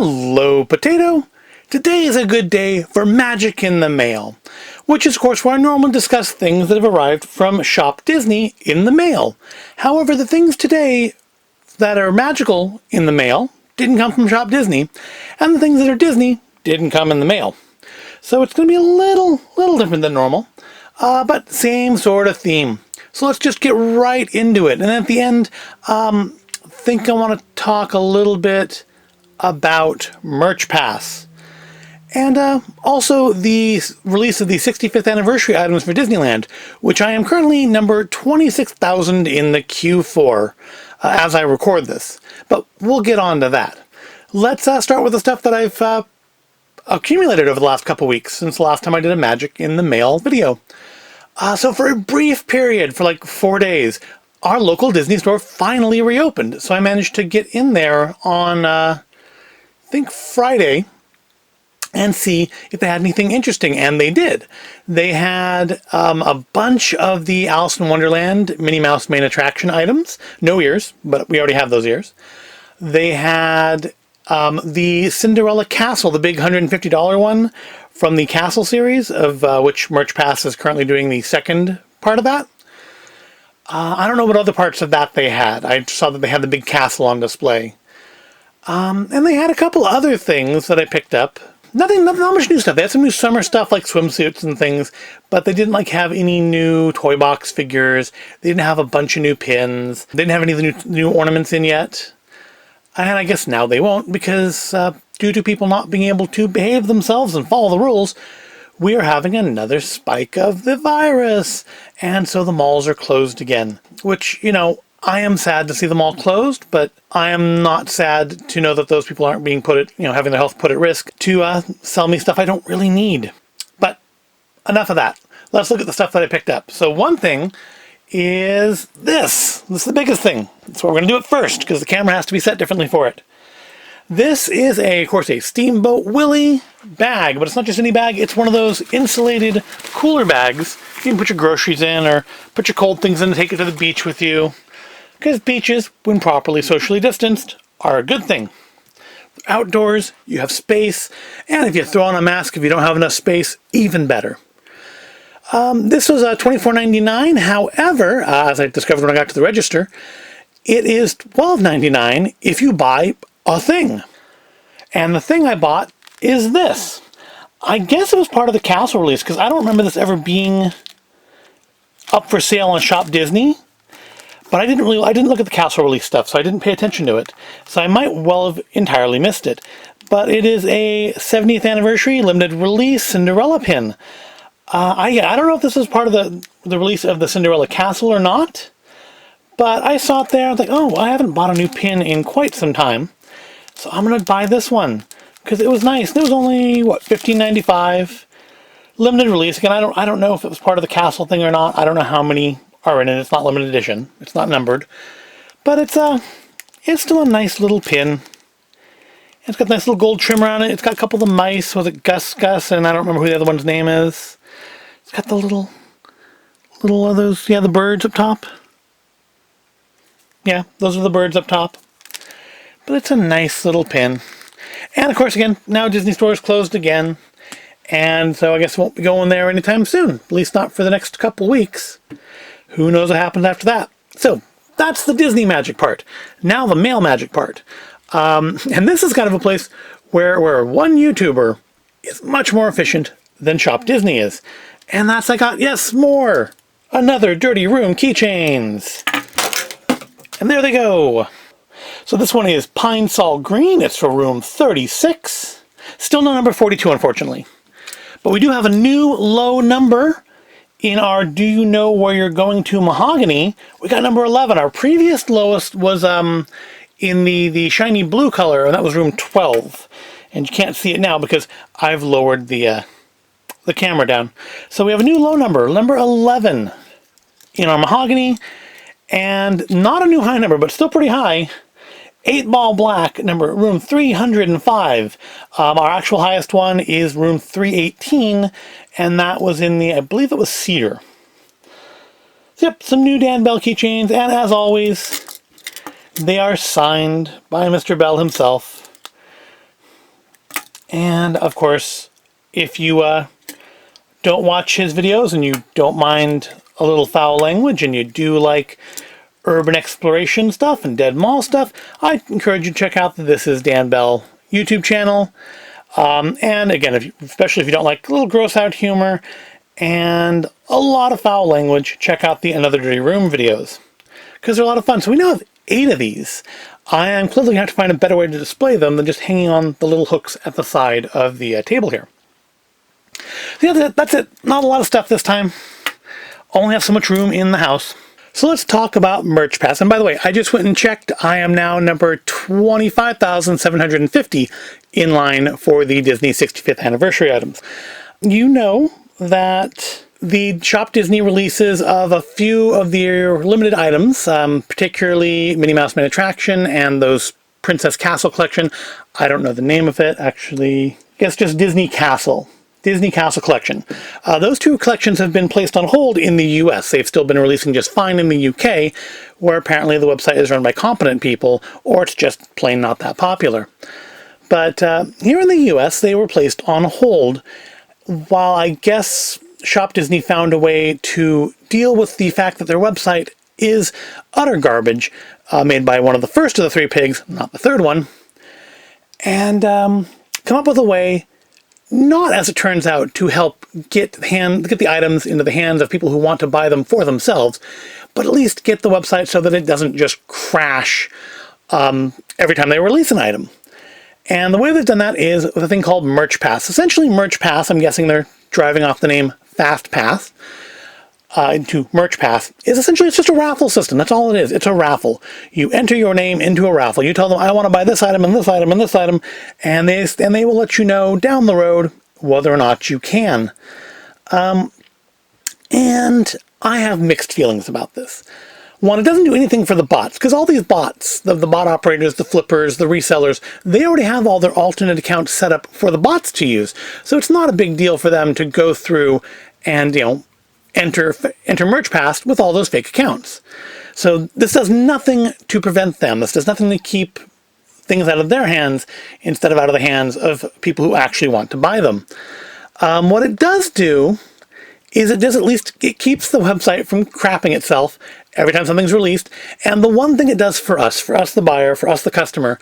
Hello, Potato! Today is a good day for Magic in the Mail, which is, of course, where I normally discuss things that have arrived from Shop Disney in the mail. However, the things today that are magical in the mail didn't come from Shop Disney, and the things that are Disney didn't come in the mail. So it's going to be a little different than normal, but same sort of theme. So let's just get right into it. And at the end, I think I want to talk a little bit about Merch Pass. And also the release of the 65th anniversary items for Disneyland, which I am currently number 26,000 in the queue for as I record this. But we'll get on to that. Let's start with the stuff that I've accumulated over the last couple weeks since the last time I did a Magic in the Mail video. So for a brief period, for like 4 days, our local Disney store finally reopened. So I managed to get in there on, I think, Friday and see if they had anything interesting, and they did. They had a bunch of the Alice in Wonderland Minnie Mouse main attraction items. No ears, but we already have those ears. They had the Cinderella Castle, the big $150 one from the Castle series, of which Merch Pass is currently doing the second part of that. I don't know what other parts of that they had. I saw that they had the big castle on display. And they had a couple other things that I picked up. Not much new stuff. They had some new summer stuff like swimsuits and things, but they didn't have any new toy box figures. They didn't have a bunch of new pins. They didn't have any of the new ornaments in yet. And I guess now they won't, because due to people not being able to behave themselves and follow the rules, we are having another spike of the virus. And so the malls are closed again, which, I am sad to see them all closed, but I am not sad to know that those people aren't being having their health put at risk to sell me stuff I don't really need. But enough of that. Let's look at the stuff that I picked up. So one thing is this. This is the biggest thing. That's why we're going to do it first, because the camera has to be set differently for it. This is, of course, a Steamboat Willie bag, but it's not just any bag. It's one of those insulated cooler bags you can put your groceries in or put your cold things in and take it to the beach with you. Because beaches, when properly socially distanced, are a good thing. Outdoors, you have space, and if you throw on a mask if you don't have enough space, even better. This was $24.99. However, as I discovered when I got to the register, it is $12.99 if you buy a thing. And the thing I bought is this. I guess it was part of the Castle release, because I don't remember this ever being up for sale on Shop Disney. But I didn't look at the Castle release stuff, so I didn't pay attention to it. So I might well have entirely missed it. But it is a 70th anniversary limited release Cinderella pin. I don't know if this is part of the release of the Cinderella Castle or not. But I saw it there, I was like, oh, I haven't bought a new pin in quite some time. So I'm going to buy this one, because it was nice. It was only, $15.95. Limited release. Again, I don't know if it was part of the Castle thing or not. I don't know how many are in it. It's not limited edition. It's not numbered. But it's still a nice little pin. It's got a nice little gold trim around it. It's got a couple of the mice. Was it Gus, and I don't remember who the other one's name is. It's got the little others. Yeah, the birds up top. Yeah, those are the birds up top. But it's a nice little pin. And of course, again, now Disney Store is closed again. And so I guess I won't be going there anytime soon. At least not for the next couple weeks. Who knows what happens after that? So that's the Disney magic part. Now the mail magic part. And this is kind of a place where one YouTuber is much more efficient than Shop Disney is. And that's more. Another Dirty Room keychains. And there they go. So this one is Pine Sol Green. It's for room 36. Still no number 42, unfortunately. But we do have a new low number in our Do You Know Where You're Going to Mahogany. We got number 11. Our previous lowest was in the shiny blue color, and that was room 12. And you can't see it now because I've lowered the camera down. So we have a new low number 11 in our Mahogany, and not a new high number, but still pretty high. 8-ball black, room 305. Our actual highest one is room 318, and that was in I believe it was cedar. Yep, some new Dan Bell keychains, and as always, they are signed by Mr. Bell himself. And of course, if you don't watch his videos and you don't mind a little foul language and you do like urban exploration stuff and Dead Mall stuff, I encourage you to check out the This Is Dan Bell YouTube channel. And again, especially if you don't like a little gross out humor and a lot of foul language, check out the Another Dirty Room videos, because they're a lot of fun. So we now have 8 of these. I am clearly going to have to find a better way to display them than just hanging on the little hooks at the side of the table here. So yeah, that's it. Not a lot of stuff this time. Only have so much room in the house. So let's talk about Merch Pass. And by the way, I just went and checked. I am now number 25,750 in line for the Disney 65th anniversary items. You know that the Shop Disney releases of a few of their limited items, particularly Minnie Mouse Main Attraction and those Princess Castle collection. I don't know the name of it, actually. I guess just Disney Castle. Disney Castle Collection. Those 2 collections have been placed on hold in the US. They've still been releasing just fine in the UK, where apparently the website is run by competent people, or it's just plain not that popular. But here in the US, they were placed on hold, while I guess Shop Disney found a way to deal with the fact that their website is utter garbage, made by one of the first of the 3 pigs, not the third one, and come up with a way, not as it turns out, to help get the items into the hands of people who want to buy them for themselves, but at least get the website so that it doesn't just crash every time they release an item. And the way they've done that is with a thing called Merch Pass. Essentially, Merch Pass, I'm guessing they're driving off the name Fast Pass into Merch Pass, is essentially, it's just a raffle system. That's all it is. It's a raffle. You enter your name into a raffle. You tell them, I want to buy this item and this item and this item, and they will let you know down the road whether or not you can. And I have mixed feelings about this. One, it doesn't do anything for the bots, because all these bots, the bot operators, the flippers, the resellers, they already have all their alternate accounts set up for the bots to use. So it's not a big deal for them to go through and, enter Merch Pass with all those fake accounts. So this does nothing to prevent them. This does nothing to keep things out of their hands instead of out of the hands of people who actually want to buy them. What it does do is it keeps the website from crapping itself every time something's released. And the one thing it does for us the buyer, for us the customer,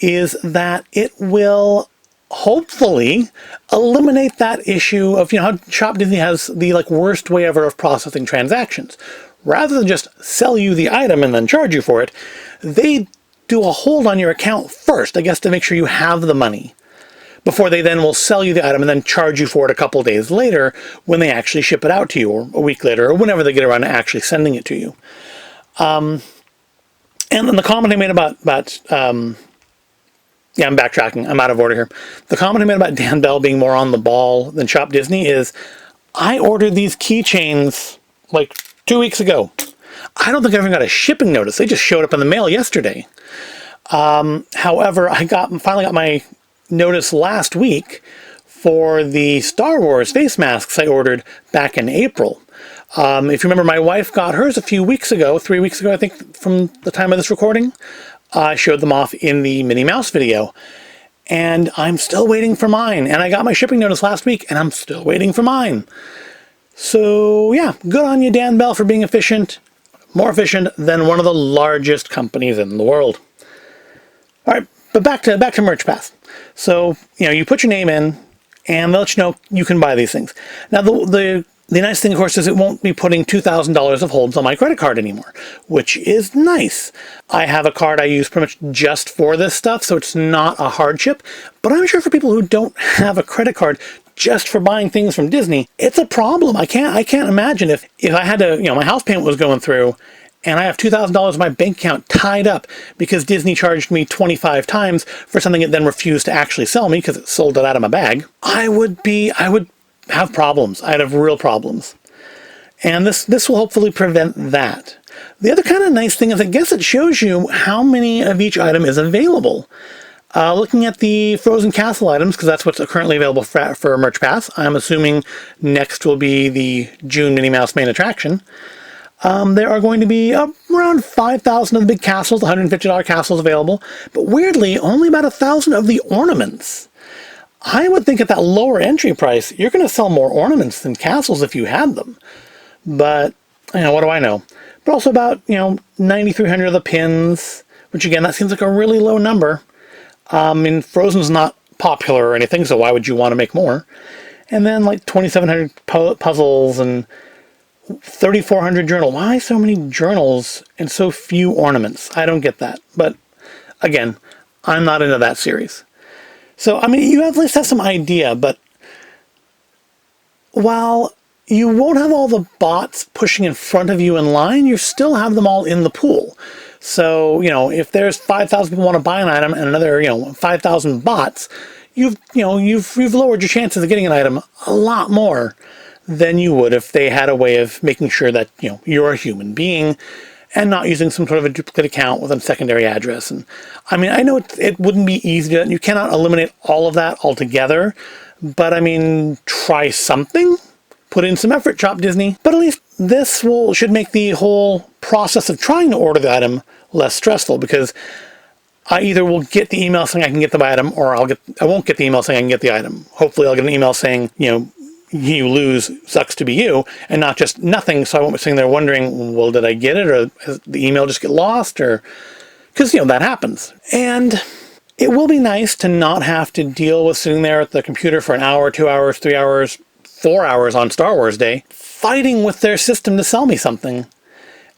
is that it will hopefully eliminate that issue of, how Shop Disney has the worst way ever of processing transactions. Rather than just sell you the item and then charge you for it, they do a hold on your account first, I guess, to make sure you have the money, before they then will sell you the item and then charge you for it a couple days later when they actually ship it out to you, or a week later, or whenever they get around to actually sending it to you. And then the comment I made about I'm backtracking. I'm out of order here. The comment I made about Dan Bell being more on the ball than Shop Disney is, I ordered these keychains 2 weeks ago. I don't think I even got a shipping notice. They just showed up in the mail yesterday. However, I finally got my notice last week for the Star Wars face masks I ordered back in April. If you remember, my wife got hers a few weeks ago, 3 weeks ago, I think, from the time of this recording. I showed them off in the Minnie Mouse video, and I'm still waiting for mine. And I got my shipping notice last week, and I'm still waiting for mine. So yeah, good on you, Dan Bell, for being efficient, more efficient than one of the largest companies in the world. All right, but back to Merch Pass. So you put your name in, and they'll let you know you can buy these things. Now the nice thing, of course, is it won't be putting $2,000 of holds on my credit card anymore, which is nice. I have a card I use pretty much just for this stuff, so it's not a hardship. But I'm sure for people who don't have a credit card just for buying things from Disney, it's a problem. I can't imagine if I had to, my house payment was going through, and I have $2,000 in my bank account tied up because Disney charged me 25 times for something it then refused to actually sell me because it sold it out of my bag. I would have problems. I'd have real problems. And this will hopefully prevent that. The other kind of nice thing is, I guess it shows you how many of each item is available. Looking at the Frozen Castle items, because that's what's currently available for Merch Pass, I'm assuming next will be the June Minnie Mouse Main Attraction. There are going to be around 5,000 of the big castles, $150 castles available, but weirdly, only about 1,000 of the ornaments. I would think at that lower entry price, you're going to sell more ornaments than castles if you had them. But, what do I know? But also about, 9,300 of the pins, which again, that seems like a really low number. Frozen's not popular or anything, so why would you want to make more? And then like 2,700 puzzles and 3,400 journals. Why so many journals and so few ornaments? I don't get that. But again, I'm not into that series. So, you at least have some idea, but while you won't have all the bots pushing in front of you in line, you still have them all in the pool. So, if there's 5,000 people want to buy an item and another, 5,000 bots, you've lowered your chances of getting an item a lot more than you would if they had a way of making sure that, you're a human being and not using some sort of a duplicate account with a secondary address. And I know it wouldn't be easy to, you cannot eliminate all of that altogether, but try something. Put in some effort, Shop Disney. But at least this should make the whole process of trying to order the item less stressful, because I either will get the email saying I can get the item, or I won't get the email saying I can get the item. Hopefully I'll get an email saying, you lose, sucks to be you, and not just nothing, so I won't be sitting there wondering, well, did I get it, or does the email just get lost, or... Because, that happens. And it will be nice to not have to deal with sitting there at the computer for an hour, 2 hours, 3 hours, 4 hours on Star Wars Day, fighting with their system to sell me something.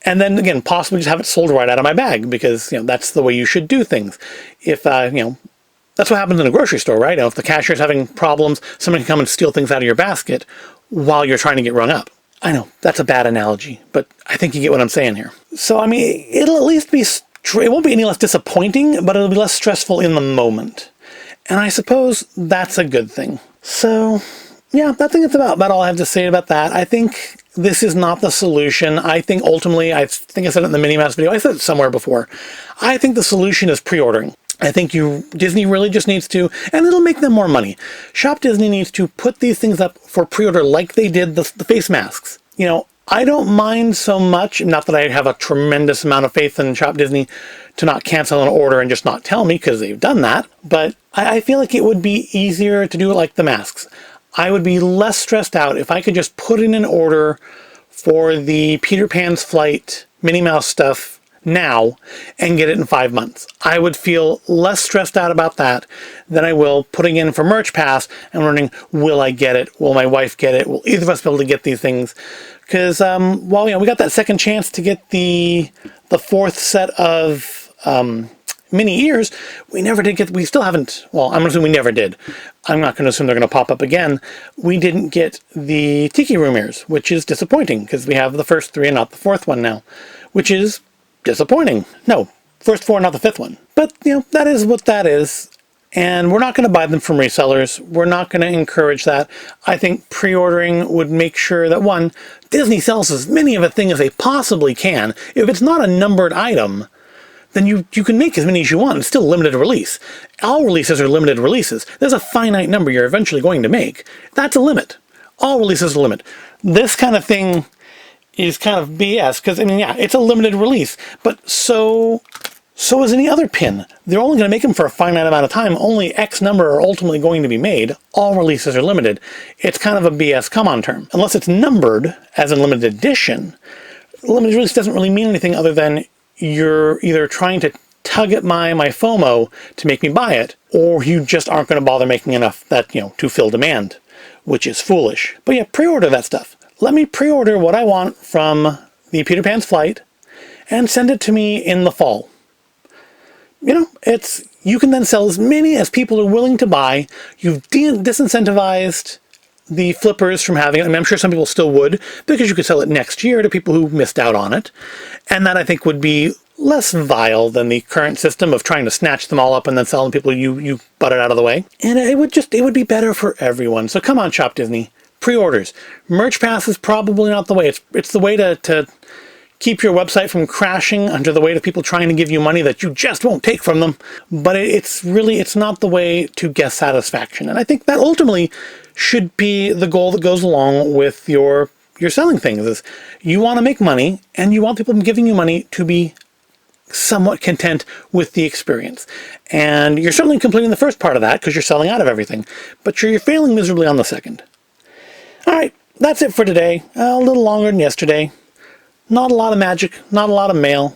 And then, again, possibly just have it sold right out of my bag, because, that's the way you should do things. If, that's what happens in a grocery store, right? If the cashier's having problems, someone can come and steal things out of your basket while you're trying to get rung up. I know, that's a bad analogy, but I think you get what I'm saying here. So, it'll at least be... It won't be any less disappointing, but it'll be less stressful in the moment. And I suppose that's a good thing. So... yeah, I think that's about all I have to say about that. I think this is not the solution. I think ultimately, I think I said it in the Mini-Mouse video, I said it somewhere before, I think the solution is pre-ordering. I think Disney really just needs to, and it'll make them more money. Shop Disney needs to put these things up for pre-order like they did the face masks. I don't mind so much, not that I have a tremendous amount of faith in Shop Disney to not cancel an order and just not tell me, because they've done that, but I feel like it would be easier to do it like the masks. I would be less stressed out if I could just put in an order for the Peter Pan's Flight Minnie Mouse stuff now and get it in 5 months. I would feel less stressed out about that than I will putting in for Merch Pass and wondering, will I get it? Will my wife get it? Will either of us be able to get these things? Because, we got that second chance to get the fourth set of... mini ears, we still haven't, I'm going to assume we never did. I'm not going to assume they're going to pop up again. We didn't get the Tiki Room ears, which is disappointing, because we have the first 3 and not the 4th one now, which is disappointing. No, first 4, not the 5th one. But, that is what that is, and we're not going to buy them from resellers. We're not going to encourage that. I think pre-ordering would make sure that, one, Disney sells as many of a thing as they possibly can. If it's not a numbered item, then you can make as many as you want. It's still limited release. All releases are limited releases. There's a finite number you're eventually going to make. That's a limit. All releases are a limit. This kind of thing is kind of BS, because, it's a limited release. But so is any other pin. They're only going to make them for a finite amount of time. Only X number are ultimately going to be made. All releases are limited. It's kind of a BS come-on term. Unless it's numbered, as in limited edition, limited release doesn't really mean anything other than you're either trying to tug at my FOMO to make me buy it, or you just aren't going to bother making enough that, to fill demand, which is foolish. But yeah, pre-order that stuff. Let me pre-order what I want from the Peter Pan's Flight and send it to me in the fall. You can then sell as many as people are willing to buy. You've disincentivized the flippers from having it. I'm sure some people still would, because you could sell it next year to people who missed out on it. And that, I think, would be less vile than the current system of trying to snatch them all up and then sell them to people you butted out of the way. And it would be better for everyone. So come on, Shop Disney. Pre-orders. Merch Pass is probably not the way. It's the way to keep your website from crashing under the weight of people trying to give you money that you just won't take from them. But it's not the way to guest satisfaction. And I think that ultimately should be the goal that goes along with your selling things. Is you want to make money, and you want people giving you money to be somewhat content with the experience. And you're certainly completing the first part of that because you're selling out of everything, but you're failing miserably on the second. All right, that's it for today. A little longer than yesterday. Not a lot of magic, not a lot of mail,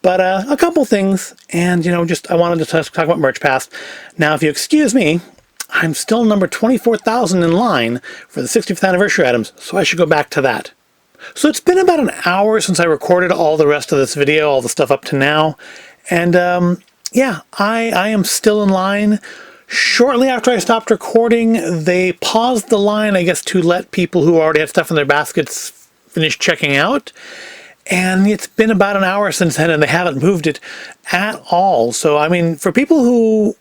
but a couple things. And, I wanted to talk about MerchPass. Now, if you excuse me, I'm still number 24,000 in line for the 65th anniversary items, so I should go back to that. So it's been about an hour since I recorded all the rest of this video, all the stuff up to now. And yeah, I am still in line. Shortly after I stopped recording, they paused the line, I guess, to let people who already had stuff in their baskets finish checking out. And it's been about an hour since then, and they haven't moved it at all. So, I mean, for people who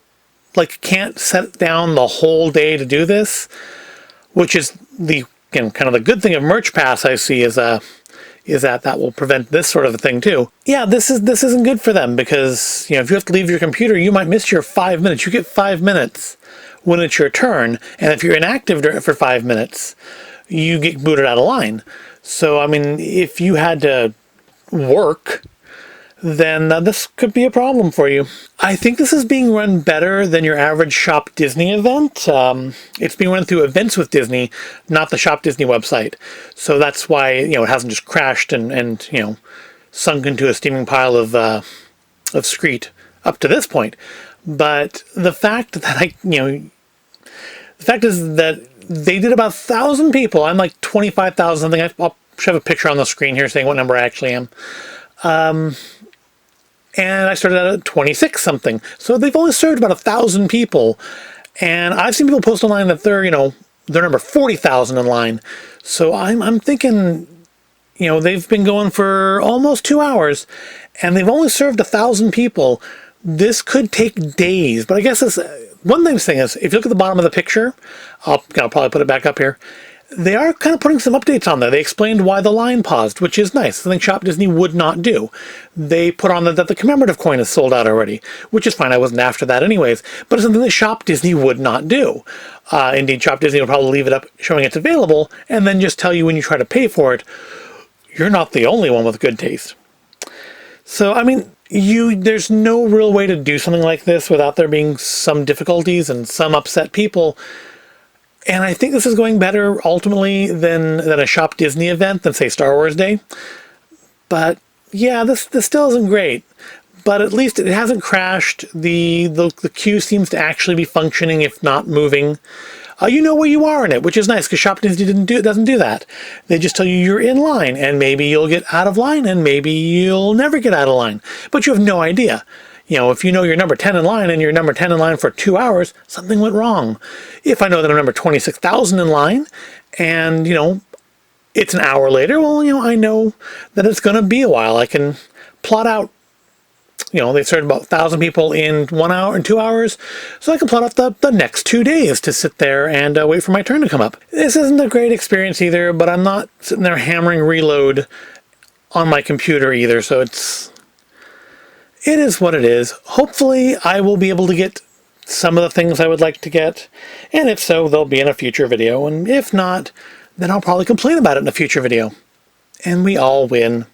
can't set down the whole day to do this, which is the kind of the good thing of MerchPass, I see, is that will prevent this sort of a thing too. Yeah, this isn't good for them because, if you have to leave your computer, you might miss your 5 minutes. You get 5 minutes when it's your turn, and if you're inactive for 5 minutes, you get booted out of line. So, I mean, if you had to work, then this could be a problem for you. I think this is being run better than your average Shop Disney event. It's being run through Events with Disney, not the Shop Disney website. So that's why, it hasn't just crashed and sunk into a steaming pile of screed up to this point. But the fact that the fact is that they did about 1,000 people. I'm like 25,000 something. I'll have a picture on the screen here saying what number I actually am. And I started out at 26 something. So they've only served about 1,000 people. And I've seen people post online that they're number 40,000 in line. So I'm thinking, they've been going for almost 2 hours and they've only served 1,000 people. This could take days, but I guess one thing is, if you look at the bottom of the picture, I'll probably put it back up here. They are kind of putting some updates on there. They explained why the line paused, which is nice. Something Shop Disney would not do. They put on that the commemorative coin is sold out already, which is fine. I wasn't after that anyways, but it's something that Shop Disney would not do. Indeed, Shop Disney will probably leave it up showing it's available and then just tell you when you try to pay for it, you're not the only one with good taste. So, I mean, there's no real way to do something like this without there being some difficulties and some upset people. And I think this is going better ultimately than a Shop Disney event than, say, Star Wars Day. But yeah, this still isn't great. But at least it hasn't crashed. The queue seems to actually be functioning, if not moving. You know where you are in it, which is nice because Shop Disney doesn't do that. They just tell you you're in line, and maybe you'll get out of line, and maybe you'll never get out of line. But you have no idea. If you know you're number 10 in line and you're number 10 in line for 2 hours, something went wrong. If I know that I'm number 26,000 in line and, it's an hour later, well, I know that it's going to be a while. I can plot out, they served about 1,000 people in 1 hour and 2 hours, so I can plot out the next 2 days to sit there and wait for my turn to come up. This isn't a great experience either, but I'm not sitting there hammering reload on my computer either, so it is what it is. Hopefully, I will be able to get some of the things I would like to get, and if so, they'll be in a future video, and if not, then I'll probably complain about it in a future video. And we all win.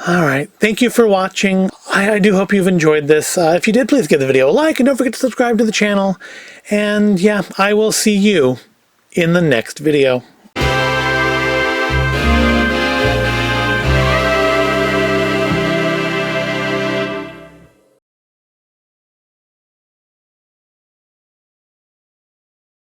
Alright, thank you for watching. I do hope you've enjoyed this. If you did, please give the video a like, and don't forget to subscribe to the channel. And yeah, I will see you in the next video.